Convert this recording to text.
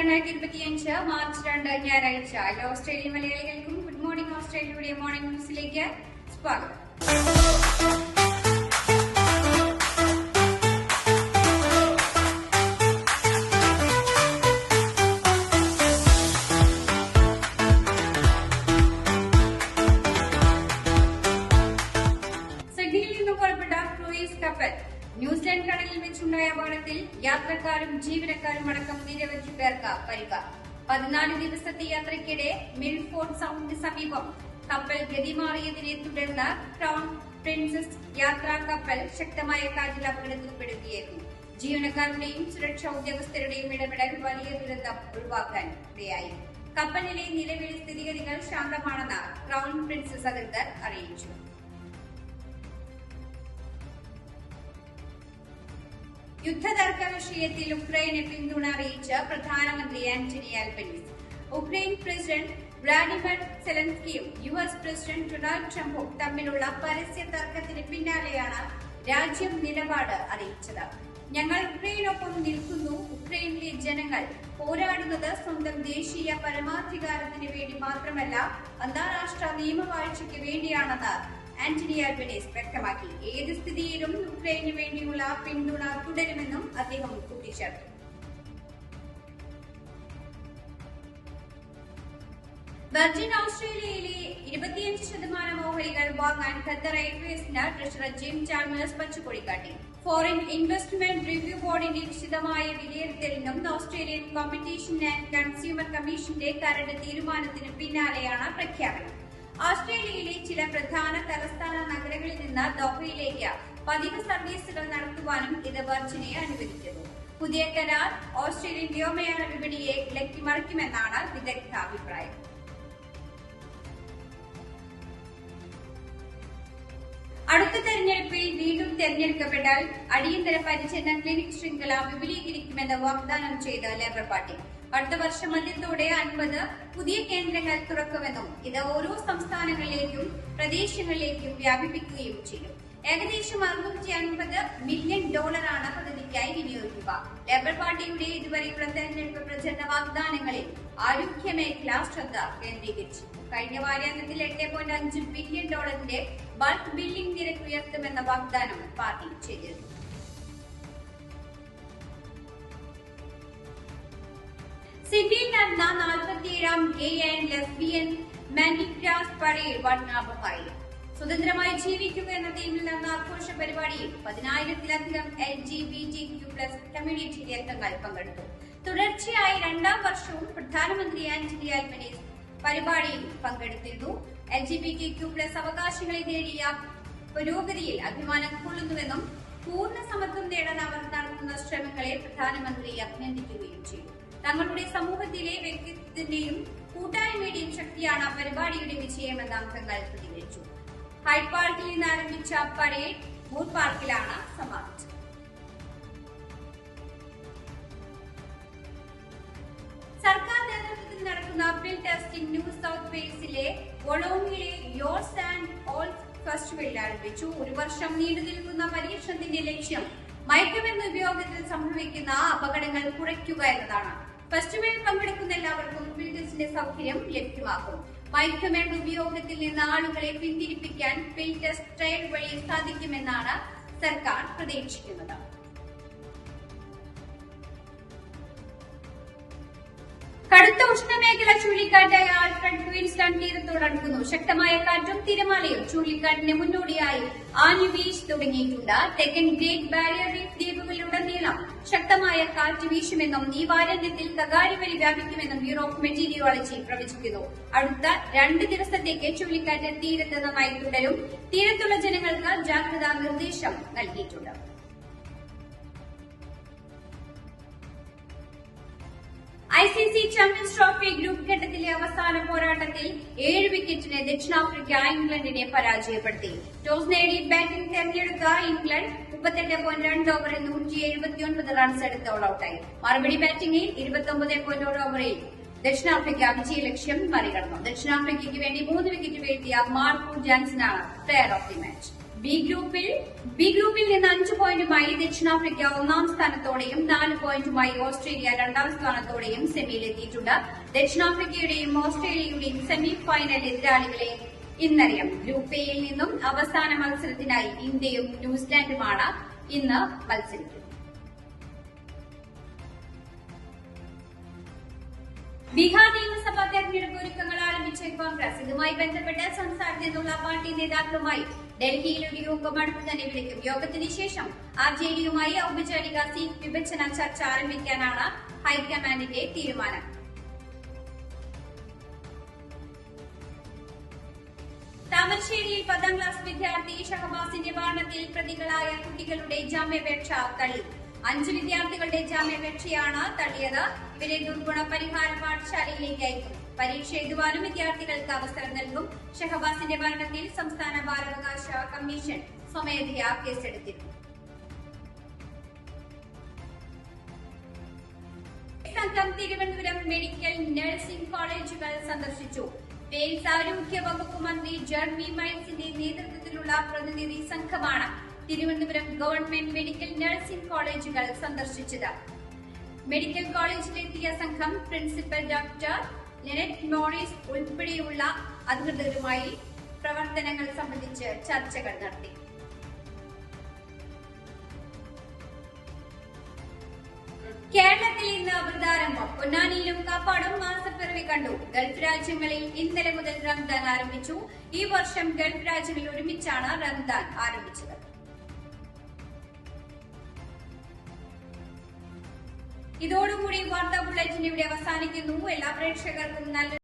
2025 March 2 ഞായറാഴ്ച Australian മലയാളികൾക്കും good morning ഓസ്ട്രേലിയയുടെ മോർണിംഗ് ന്യൂസിലേക്ക് സ്വാഗതം. സിഡ്നിയിൽ നിന്നും പുറപ്പെട്ട ക്രൂയിസ് കപ്പൽ ന്യൂസിലാൻഡ് കടലിൽ വെച്ചുണ്ടായ അപകടത്തിൽ യാത്രക്കാരും ജീവനക്കാരും അടക്കം നിരവധി പേർക്ക് പരിക്ക്. 14 ദിവസത്തെ യാത്രയ്ക്കിടെ മിൽഫോർഡ് സൗണ്ടിന് സമീപം കപ്പൽ ഗതിമാറിയതിനെ തുടർന്ന് ക്രൗൺ പ്രിൻസസ് യാത്രാ കപ്പൽ ശക്തമായ കാറ്റിൽ അപകടത്തിൽപ്പെടുകയായിരുന്നു. ജീവനക്കാരുടെയും സുരക്ഷാ ഉദ്യോഗസ്ഥരുടെയും ഇടപെടൽ വലിയ ദുരന്തം ഒഴിവാക്കാൻ ഇടയായി. കപ്പലിലെ നിലവിലെ സ്ഥിതിഗതികൾ ശാന്തമാണെന്ന് ക്രൗൺ പ്രിൻസസ് അധികൃതർ അറിയിച്ചു. യുദ്ധതർക്ക വിഷയത്തിൽ ഉക്രൈനെ പിന്തുണ അറിയിച്ച് പ്രധാനമന്ത്രി ആന്റണി ആൽബനീസ്. ഉക്രൈൻ പ്രസിഡന്റ് വ്ളാഡിമിർ സെലൻസ്കിയും US പ്രസിഡന്റ് ഡൊണാൾഡ് ട്രംപും തമ്മിലുള്ള പരസ്യ തർക്കത്തിന് പിന്നാലെയാണ് രാജ്യം നിലപാട് അറിയിച്ചത്. ഞങ്ങൾ ഉക്രൈനൊപ്പം നിൽക്കുന്നു. ഉക്രൈനിലെ ജനങ്ങൾ പോരാടുന്നത് സ്വന്തം ദേശീയ പരമാധികാരത്തിന് വേണ്ടി മാത്രമല്ല, അന്താരാഷ്ട്ര നിയമവാഴ്ചയ്ക്ക് വേണ്ടിയാണെന്ന് ആന്റണി ആൽബനീസ് വ്യക്തമാക്കി. ഏത് സ്ഥിതിയിലും യുക്രൈനു വേണ്ടിയുള്ള പിന്തുണ തുടരുമെന്നും അദ്ദേഹം കൂട്ടിച്ചേർത്തു. വെർജിൻ ഓസ്ട്രേലിയയിലെ 25% ഓഹരികൾ വാങ്ങാൻ ഖത്തർ എയർവേസിന് ട്രഷറർ ജിം ചാൾമേഴ്സ് പച്ചക്കൊടിക്കാട്ടി. ഫോറിൻ ഇൻവെസ്റ്റ്മെന്റ് റിവ്യൂ ബോർഡിന്റെ വിശദമായ വിലയിരുത്തലിനും ഓസ്ട്രേലിയൻ കോമ്പറ്റീഷൻ ആൻഡ് കൺസ്യൂമർ കമ്മീഷന്റെ കരട് തീരുമാനത്തിന് പിന്നാലെയാണ് പ്രഖ്യാപനം. ഓസ്ട്രേലിയയിലെ ചില പ്രധാന തലസ്ഥാന നഗരങ്ങളിൽ നിന്ന് ദോഹയിലേക്ക് പതിവ് സർവീസുകൾ നടത്തുവാനും ഇത് വെർജിനെ അനുവദിക്കുന്നു. പുതിയ കരാർ ഓസ്ട്രേലിയൻ വ്യോമയാന വിപണിയെ ഇളക്കിമറിക്കുമെന്നാണ് വിദഗ്ധ അഭിപ്രായം. അടുത്ത തെരഞ്ഞെടുപ്പിൽ വീണ്ടും തെരഞ്ഞെടുക്കപ്പെട്ടാൽ അടിയന്തര പരിചരണ ക്ലിനിക് ശൃംഖല വിപുലീകരിക്കുമെന്ന് വാഗ്ദാനം ചെയ്ത ലേബർ പാർട്ടി. അടുത്ത വർഷം മധ്യത്തോടെ 50 പുതിയ കേന്ദ്രങ്ങൾ തുറക്കുമെന്നും ഇത് ഓരോ സംസ്ഥാനങ്ങളിലേക്കും പ്രദേശങ്ങളിലേക്കും വ്യാപിപ്പിക്കുകയും ചെയ്യും. ഏകദേശം $650 മില്യൺ പദ്ധതിക്കായി വിനിയോഗിക്കുക. ലേബർ പാർട്ടിയുടെ ഇതുവരെയുള്ള തെരഞ്ഞെടുപ്പ് പ്രചരണ വാഗ്ദാനങ്ങളിൽ ആരോഗ്യ മേഖല ശ്രദ്ധ കേന്ദ്രീകരിച്ചു. കഴിഞ്ഞ വാരാന്ത്യത്തിൽ $8.5 ബില്യൺ ബൾക്ക് ബില്ലിംഗ് നിരക്ക് ഉയർത്തുമെന്ന വാഗ്ദാനം പാർട്ടി ചെയ്തിരുന്നു. സിഡ്നിയിൽ നടന്ന 47ാം ഗേ ആൻഡ് ലെസ്ബിയൻ മാൻഡിഗ്രാസ് പരേഡ് വർണ്ണാഭമായി. സ്വതന്ത്രമായി ജീവിക്കുക എന്ന തീമിൽ നടന്ന ആഘോഷ പരിപാടിയിൽ 10,000-ലധികം LGBTQ+ കമ്മ്യൂണിറ്റി അംഗങ്ങൾ പങ്കെടുത്തു. തുടർച്ചയായി 2ാം വർഷവും പ്രധാനമന്ത്രി ആന്റണി ആൽബനീസ് പരിപാടിയിൽ പങ്കെടുത്തിരുന്നു. LGBTQ+ അവകാശങ്ങളെ നേടിയ പുരോഗതിയിൽ അഭിമാനം കൊള്ളുന്നുവെന്നും പൂർണ്ണ സമത്വം നേടാൻ അവർ നടത്തുന്ന ശ്രമങ്ങളെ പ്രധാനമന്ത്രി അഭിനന്ദിക്കുകയും ചെയ്തു. തങ്ങളുടെ സമൂഹത്തിലെ വ്യക്തിത്വത്തിന്റെയും കൂട്ടായ്മയുടെയും ശക്തിയാണ് പരിപാടിയുടെ വിജയമെന്ന് അംഗങ്ങൾ പ്രതികരിച്ചു. ഹൈഡ് പാർക്കിൽ നിന്ന് ആരംഭിച്ച പരേഡ് മൂർ പാർക്കിലാണ് സമാപിച്ചത്. സർക്കാർ നേതൃത്വത്തിൽ നടക്കുന്ന ഫീൽഡ് ടെസ്റ്റിംഗ് ന്യൂ സൌത്ത് വെയിൽസിലെ വൊളോങ്ങിലെ യോർസ് ആൻഡ് ഓൾസ് ഫെസ്റ്റിവലിൽ ആരംഭിച്ചു. 1 വർഷം നീണ്ടു നിൽക്കുന്ന പരീക്ഷണത്തിന്റെ ലക്ഷ്യം മയക്കുമരുന്ന് ഉപയോഗത്തിൽ സംഭവിക്കുന്ന അപകടങ്ങൾ കുറയ്ക്കുക എന്നതാണ്. ഫെസ്റ്റിവലിൽ പങ്കെടുക്കുന്ന എല്ലാവർക്കും ഫീൽഡ് ടെസ്റ്റിന്റെ സൗകര്യം ലഭ്യമാക്കും. മയക്കുമരുന്ന് ഉപയോഗത്തിൽ നിന്ന് ആളുകളെ പിന്തിരിപ്പിക്കാൻ ഫീൽഡ് ടെസ്റ്റ് ട്രയൽ വഴി സാധിക്കുമെന്നാണ് സർക്കാർ പ്രതീക്ഷിക്കുന്നത്. കടുത്ത ഉഷ്ണമേഖല ചുഴലിക്കാറ്റായ ആൽഫ്രഡ് ക്വീൻസ്ലാൻഡ് തീരത്തോടടുക്കുന്നു. ശക്തമായ കാറ്റും തിരമാലയും ചുഴലിക്കാറ്റിന് മുന്നോടിയായി ആഞ്ഞു വീശി തുടങ്ങിയിട്ടുണ്ട്. തെക്കൻ ഗ്രേറ്റ് ബാരിയർ റീഫ് ദ്വീപുകളിലുടനീളം ശക്തമായ കാറ്റ് വീശുമെന്നും ഈ വാരാന്ത്യത്തിൽ കഗാരി വഴി വ്യാപിക്കുമെന്നും ബ്യൂറോ ഓഫ് മെറ്റീരിയോളജി പ്രവചിക്കുന്നു. അടുത്ത 2 ദിവസത്തേക്ക് ചുഴലിക്കാറ്റ് തീരത്ത് നന്നായി തുടരും. തീരത്തുള്ള ജനങ്ങൾക്ക് ജാഗ്രതാ നിർദ്ദേശം നൽകിയിട്ടുണ്ട്. ICC ചാമ്പ്യൻസ് ട്രോഫി ഗ്രൂപ്പ് ഘട്ടത്തിലെ അവസാന പോരാട്ടത്തിൽ 7 വിക്കറ്റിന് ദക്ഷിണാഫ്രിക്ക ഇംഗ്ലണ്ടിനെ പരാജയപ്പെടുത്തി. ടോസ് നേടി ബാറ്റിംഗ് തെരഞ്ഞെടുത്ത ഇംഗ്ലണ്ട് 38.2 ഓവറിൽ 179 റൺസ് എടുത്ത് ഓൾ ഔട്ടായി. മറുപടി ബാറ്റിംഗിൽ 29.1 ഓവറിൽ ദക്ഷിണാഫ്രിക്ക വിജയലക്ഷ്യം മറികടന്നു. ദക്ഷിണാഫ്രിക്കയ്ക്ക് വേണ്ടി 3 വിക്കറ്റ് വീഴ്ത്തിയ മാർക്കോ ജാൻസനാണ് player of the match. B ഗ്രൂപ്പിൽ നിന്ന് 5 പോയിന്റുമായി ദക്ഷിണാഫ്രിക്ക ഒന്നാം സ്ഥാനത്തോടെയും 4 പോയിന്റുമായി ഓസ്ട്രേലിയ രണ്ടാം സ്ഥാനത്തോടെയും സെമിയിലെത്തിയിട്ടുണ്ട്. ദക്ഷിണാഫ്രിക്കയുടെയും ഓസ്ട്രേലിയയുടെയും സെമി ഫൈനൽ എതിരാളികളെ ഇന്നറിയാം. ഗ്രൂപ്പ് എയിൽ നിന്നും അവസാന മത്സരത്തിനായി ഇന്ത്യയും ന്യൂസിലാൻഡുമാണ് ഇന്ന് മത്സരിക്കുന്നത്. ബീഹാർ നിയമസഭാ തെരഞ്ഞെടുപ്പ് ഒരുക്കങ്ങൾ ആരംഭിച്ച കോൺഗ്രസ് ഇതുമായി ബന്ധപ്പെട്ട് സംസ്ഥാനത്ത് നിന്നുള്ള പാർട്ടി നേതാക്കളുമായി ഡൽഹിയിൽ ഒരു യോഗം അടുത്ത് തന്നെ വിളിക്കും. യോഗത്തിന് ശേഷം ആർജെഡിയുമായി ഔപചാരിക സീറ്റ് വിഭജന ചർച്ച ആരംഭിക്കാനാണ് ഹൈക്കമാൻഡിന്റെ തീരുമാനം. താമരശ്ശേരിയിൽ 10ാം ക്ലാസ് വിദ്യാർത്ഥി ഷഹബാസിന്റെ മരണത്തിൽ പ്രതികളായ കുട്ടികളുടെ ജാമ്യാപേക്ഷ തള്ളി. 5 വിദ്യാർത്ഥികളുടെ ജാമ്യാപേക്ഷയാണ് തള്ളിയത്. ഇവരെ ദുർഗുണ പരിഹാര പാഠശാലയിലേക്ക് അയക്കും. പരീക്ഷ എഴുതുവാനും വിദ്യാർത്ഥികൾക്ക് അവസരം നൽകും. ഷഹബാസിന്റെ മരണത്തിൽ സംസ്ഥാന ബാലാവകാശ കമ്മീഷൻ സ്വമേധയാ കേസെടുത്തിരുന്നു. സംഘം തിരുവനന്തപുരം മെഡിക്കൽ നഴ്സിംഗ് കോളേജുകൾ സന്ദർശിച്ചു. വെയിൽസ് ആരോഗ്യ വകുപ്പ് മന്ത്രി ജെർമി മൈൽസിന്റെ നേതൃത്വത്തിലുള്ള പ്രതിനിധി സംഘമാണ് തിരുവനന്തപുരം ഗവൺമെന്റ് മെഡിക്കൽ നഴ്സിംഗ് കോളേജുകൾ സന്ദർശിച്ചത്. മെഡിക്കൽ കോളേജിലെത്തിയ സംഘം പ്രിൻസിപ്പൽ ഡോക്ടർ ലെനറ്റ് മോറിസ് ഉൾപ്പെടെയുള്ള അധികൃതരുമായി പ്രവർത്തനങ്ങൾ സംബന്ധിച്ച് ചർച്ചകൾ നടത്തി. കേരളത്തിൽ ഇന്ന് വ്രതാരംഭം. പൊന്നാനിയിലും കാപ്പാടും മാസപ്പിറവി കണ്ടു. ഗൾഫ് രാജ്യങ്ങളിൽ ഇന്നലെ മുതൽ റംദാൻ ആരംഭിച്ചു. ഈ വർഷം ഗൾഫ് രാജ്യങ്ങളിൽ ഒരുമിച്ചാണ് റംദാൻ ആരംഭിച്ചത്. ഇതോടുകൂടി വാർത്താ ബുള്ളറ്റിൻ ഇവിടെ അവസാനിക്കുന്നു. എല്ലാ പ്രേക്ഷകർക്കും നല്ല